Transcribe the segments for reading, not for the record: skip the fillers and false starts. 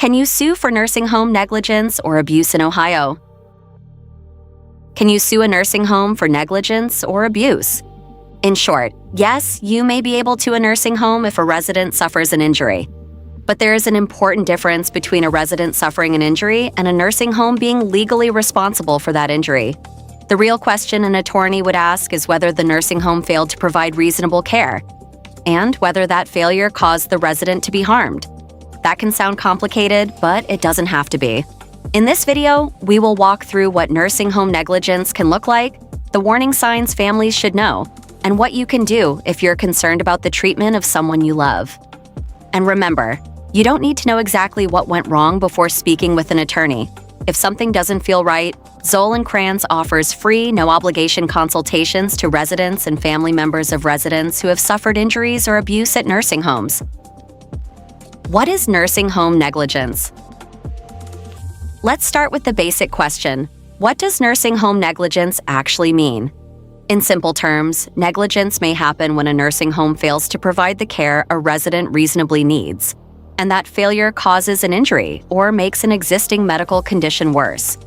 Can you sue for nursing home negligence or abuse in Ohio? Can you sue a nursing home for negligence or abuse? In short, yes, you may be able to a nursing home if a resident suffers an injury. But there is an important difference between a resident suffering an injury and a nursing home being legally responsible for that injury. The real question an attorney would ask is whether the nursing home failed to provide reasonable care, and whether that failure caused the resident to be harmed. That can sound complicated, but it doesn't have to be. In this video, we will walk through what nursing home negligence can look like, the warning signs families should know, and what you can do if you're concerned about the treatment of someone you love. And remember, you don't need to know exactly what went wrong before speaking with an attorney. If something doesn't feel right, Zoll Kranz offers free, no-obligation consultations to residents and family members of residents who have suffered injuries or abuse at nursing homes. What is nursing home negligence? Let's start with the basic question. What does nursing home negligence actually mean? In simple terms, negligence may happen when a nursing home fails to provide the care a resident reasonably needs, and that failure causes an injury or makes an existing medical condition worse.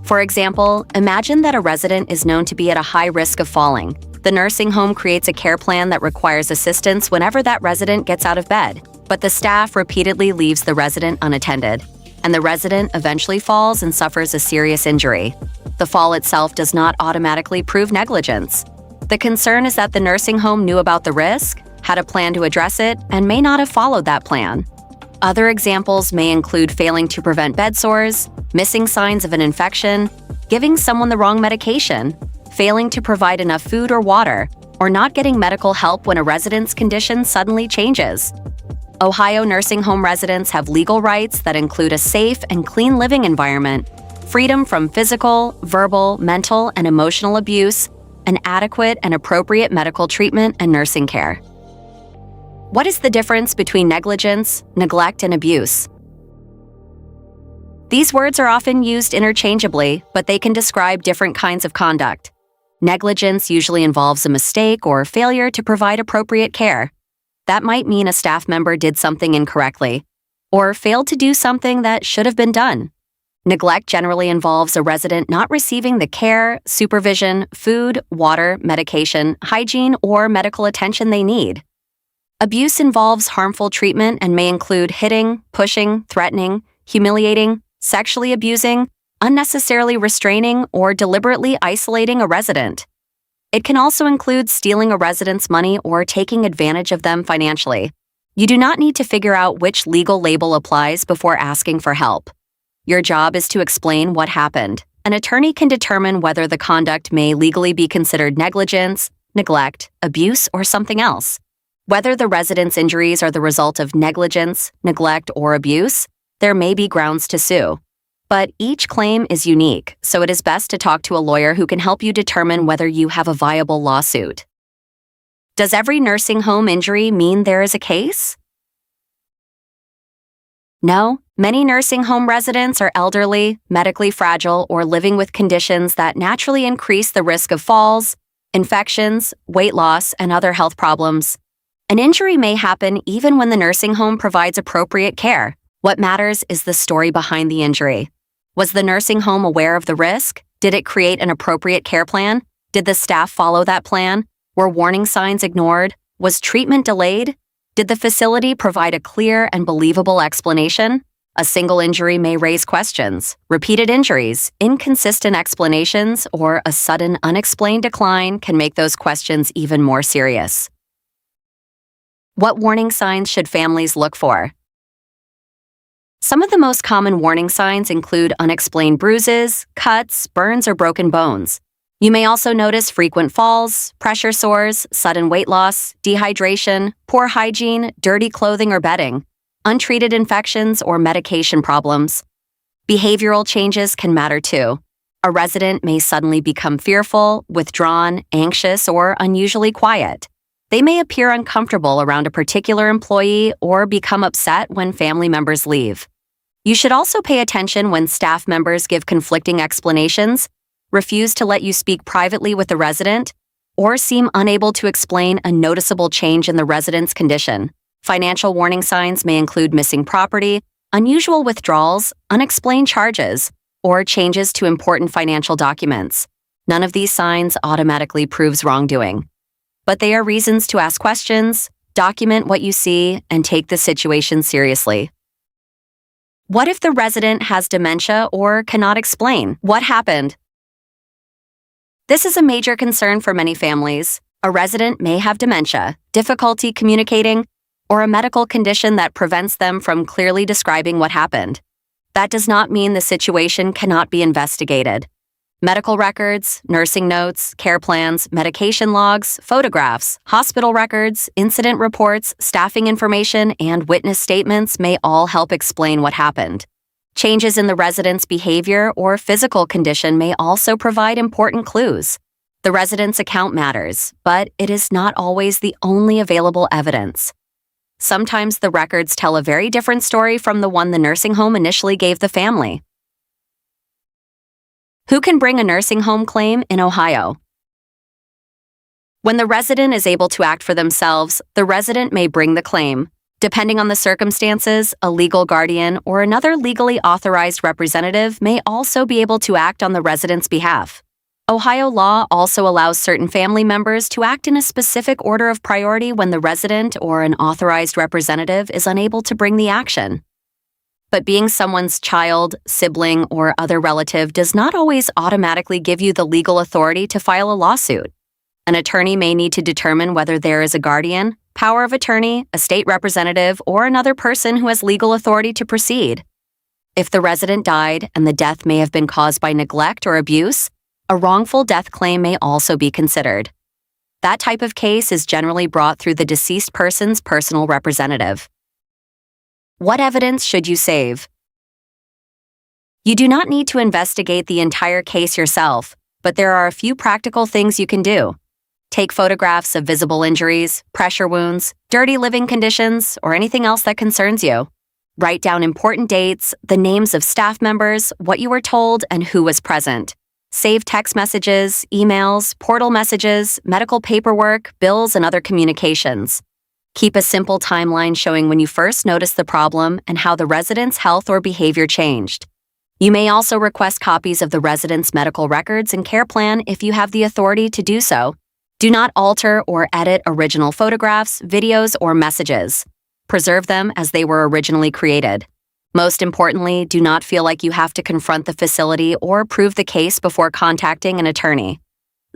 For example, imagine that a resident is known to be at a high risk of falling. The nursing home creates a care plan that requires assistance whenever that resident gets out of bed, but the staff repeatedly leaves the resident unattended, and the resident eventually falls and suffers a serious injury. The fall itself does not automatically prove negligence. The concern is that the nursing home knew about the risk, had a plan to address it, and may not have followed that plan. Other examples may include failing to prevent bed sores, missing signs of an infection, giving someone the wrong medication, failing to provide enough food or water, or not getting medical help when a resident's condition suddenly changes. Ohio nursing home residents have legal rights that include a safe and clean living environment, freedom from physical, verbal, mental, and emotional abuse, and adequate and appropriate medical treatment and nursing care. What is the difference between negligence, neglect, and abuse? These words are often used interchangeably, but they can describe different kinds of conduct. Negligence usually involves a mistake or failure to provide appropriate care. That might mean a staff member did something incorrectly, or failed to do something that should have been done. Neglect generally involves a resident not receiving the care, supervision, food, water, medication, hygiene, or medical attention they need. Abuse involves harmful treatment and may include hitting, pushing, threatening, humiliating, sexually abusing, unnecessarily restraining, or deliberately isolating a resident. It can also include stealing a resident's money or taking advantage of them financially. You do not need to figure out which legal label applies before asking for help. Your job is to explain what happened. An attorney can determine whether the conduct may legally be considered negligence, neglect, abuse, or something else. Whether the resident's injuries are the result of negligence, neglect, or abuse, there may be grounds to sue. But each claim is unique, so it is best to talk to a lawyer who can help you determine whether you have a viable lawsuit. Does every nursing home injury mean there is a case? No, many nursing home residents are elderly, medically fragile, or living with conditions that naturally increase the risk of falls, infections, weight loss, and other health problems. An injury may happen even when the nursing home provides appropriate care. What matters is the story behind the injury. Was the nursing home aware of the risk? Did it create an appropriate care plan? Did the staff follow that plan? Were warning signs ignored? Was treatment delayed? Did the facility provide a clear and believable explanation? A single injury may raise questions. Repeated injuries, inconsistent explanations, or a sudden unexplained decline can make those questions even more serious. What warning signs should families look for? Some of the most common warning signs include unexplained bruises, cuts, burns, or broken bones. You may also notice frequent falls, pressure sores, sudden weight loss, dehydration, poor hygiene, dirty clothing or bedding, untreated infections, or medication problems. Behavioral changes can matter too. A resident may suddenly become fearful, withdrawn, anxious, or unusually quiet. They may appear uncomfortable around a particular employee or become upset when family members leave. You should also pay attention when staff members give conflicting explanations, refuse to let you speak privately with the resident, or seem unable to explain a noticeable change in the resident's condition. Financial warning signs may include missing property, unusual withdrawals, unexplained charges, or changes to important financial documents. None of these signs automatically proves wrongdoing. But they are reasons to ask questions, document what you see, and take the situation seriously. What if the resident has dementia or cannot explain what happened? This is a major concern for many families. A resident may have dementia, difficulty communicating, or a medical condition that prevents them from clearly describing what happened. That does not mean the situation cannot be investigated. Medical records, nursing notes, care plans, medication logs, photographs, hospital records, incident reports, staffing information, and witness statements may all help explain what happened. Changes in the resident's behavior or physical condition may also provide important clues. The resident's account matters, but it is not always the only available evidence. Sometimes the records tell a very different story from the one the nursing home initially gave the family. Who can bring a nursing home claim in Ohio? When the resident is able to act for themselves, the resident may bring the claim. Depending on the circumstances, a legal guardian or another legally authorized representative may also be able to act on the resident's behalf. Ohio law also allows certain family members to act in a specific order of priority when the resident or an authorized representative is unable to bring the action. But being someone's child, sibling, or other relative does not always automatically give you the legal authority to file a lawsuit. An attorney may need to determine whether there is a guardian, power of attorney, a state representative, or another person who has legal authority to proceed. If the resident died and the death may have been caused by neglect or abuse, a wrongful death claim may also be considered. That type of case is generally brought through the deceased person's personal representative. What evidence should you save? You do not need to investigate the entire case yourself, but there are a few practical things you can do. Take photographs of visible injuries, pressure wounds, dirty living conditions, or anything else that concerns you. Write down important dates, the names of staff members, what you were told, and who was present. Save text messages, emails, portal messages, medical paperwork, bills, and other communications. Keep a simple timeline showing when you first noticed the problem and how the resident's health or behavior changed. You may also request copies of the resident's medical records and care plan if you have the authority to do so. Do not alter or edit original photographs, videos, or messages. Preserve them as they were originally created. Most importantly, do not feel like you have to confront the facility or prove the case before contacting an attorney.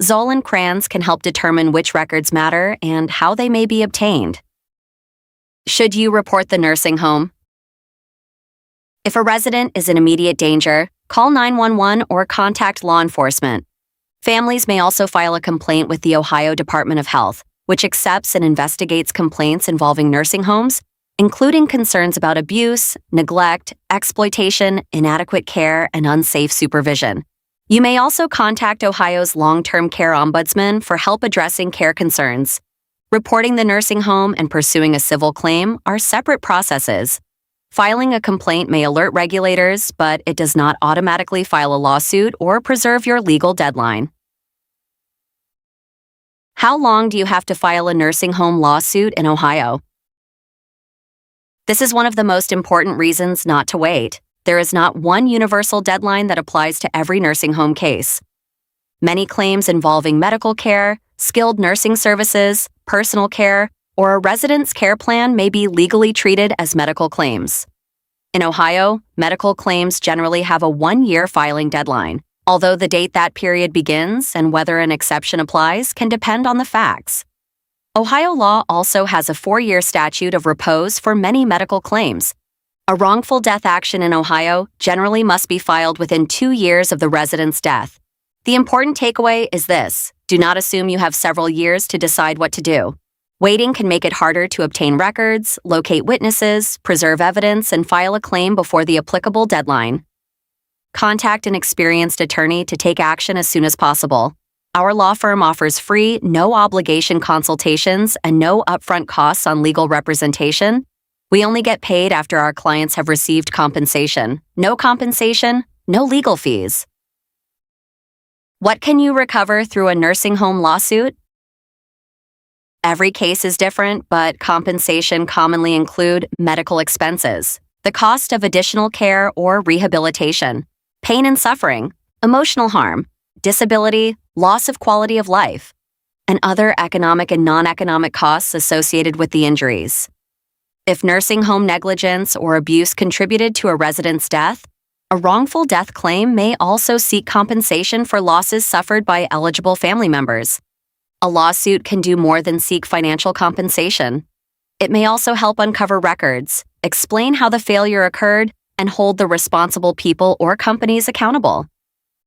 Zoll Kranz can help determine which records matter and how they may be obtained. Should you report the nursing home? If a resident is in immediate danger, call 911 or contact law enforcement. Families may also file a complaint with the Ohio Department of Health, which accepts and investigates complaints involving nursing homes, including concerns about abuse, neglect, exploitation, inadequate care, and unsafe supervision. You may also contact Ohio's Long-Term Care Ombudsman for help addressing care concerns. Reporting the nursing home and pursuing a civil claim are separate processes. Filing a complaint may alert regulators, but it does not automatically file a lawsuit or preserve your legal deadline. How long do you have to file a nursing home lawsuit in Ohio? This is one of the most important reasons not to wait. There is not one universal deadline that applies to every nursing home case. Many claims involving medical care, skilled nursing services, personal care, or a resident's care plan may be legally treated as medical claims. In Ohio, medical claims generally have a 1-year filing deadline, although the date that period begins and whether an exception applies can depend on the facts. Ohio law also has a 4-year statute of repose for many medical claims. A wrongful death action in Ohio generally must be filed within 2 years of the resident's death. The important takeaway is this: do not assume you have several years to decide what to do. Waiting can make it harder to obtain records, locate witnesses, preserve evidence, and file a claim before the applicable deadline. Contact an experienced attorney to take action as soon as possible. Our law firm offers free, no-obligation consultations and no upfront costs on legal representation. We only get paid after our clients have received compensation. No compensation, no legal fees. What can you recover through a nursing home lawsuit? Every case is different, but compensation commonly include medical expenses, the cost of additional care or rehabilitation, pain and suffering, emotional harm, disability, loss of quality of life, and other economic and non-economic costs associated with the injuries. If nursing home negligence or abuse contributed to a resident's death, a wrongful death claim may also seek compensation for losses suffered by eligible family members. A lawsuit can do more than seek financial compensation. It may also help uncover records, explain how the failure occurred, and hold the responsible people or companies accountable.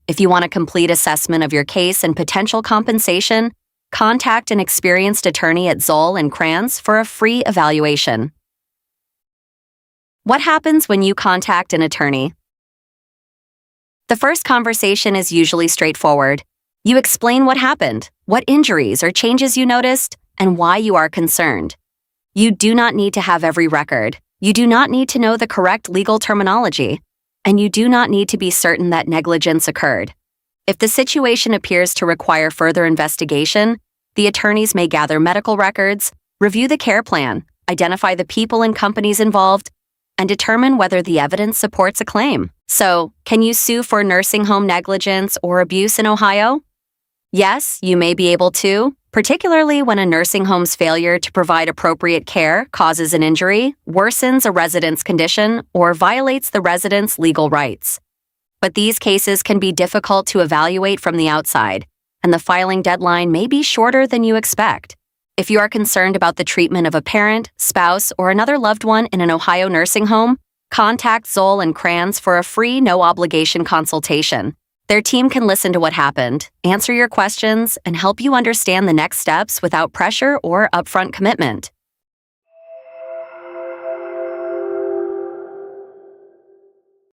If you want a complete assessment of your case and potential compensation, contact an experienced attorney at Zoll Kranz for a free evaluation. What happens when you contact an attorney? The first conversation is usually straightforward. You explain what happened, what injuries or changes you noticed, and why you are concerned. You do not need to have every record. You do not need to know the correct legal terminology. And you do not need to be certain that negligence occurred. If the situation appears to require further investigation, the attorneys may gather medical records, review the care plan, identify the people and companies involved, and determine whether the evidence supports a claim. So, can you sue for nursing home negligence or abuse in Ohio? Yes, you may be able to, particularly when a nursing home's failure to provide appropriate care causes an injury, worsens a resident's condition, or violates the resident's legal rights. But these cases can be difficult to evaluate from the outside, and the filing deadline may be shorter than you expect. If you are concerned about the treatment of a parent, spouse, or another loved one in an Ohio nursing home, contact Zoll Kranz for a free, no-obligation consultation. Their team can listen to what happened, answer your questions, and help you understand the next steps without pressure or upfront commitment.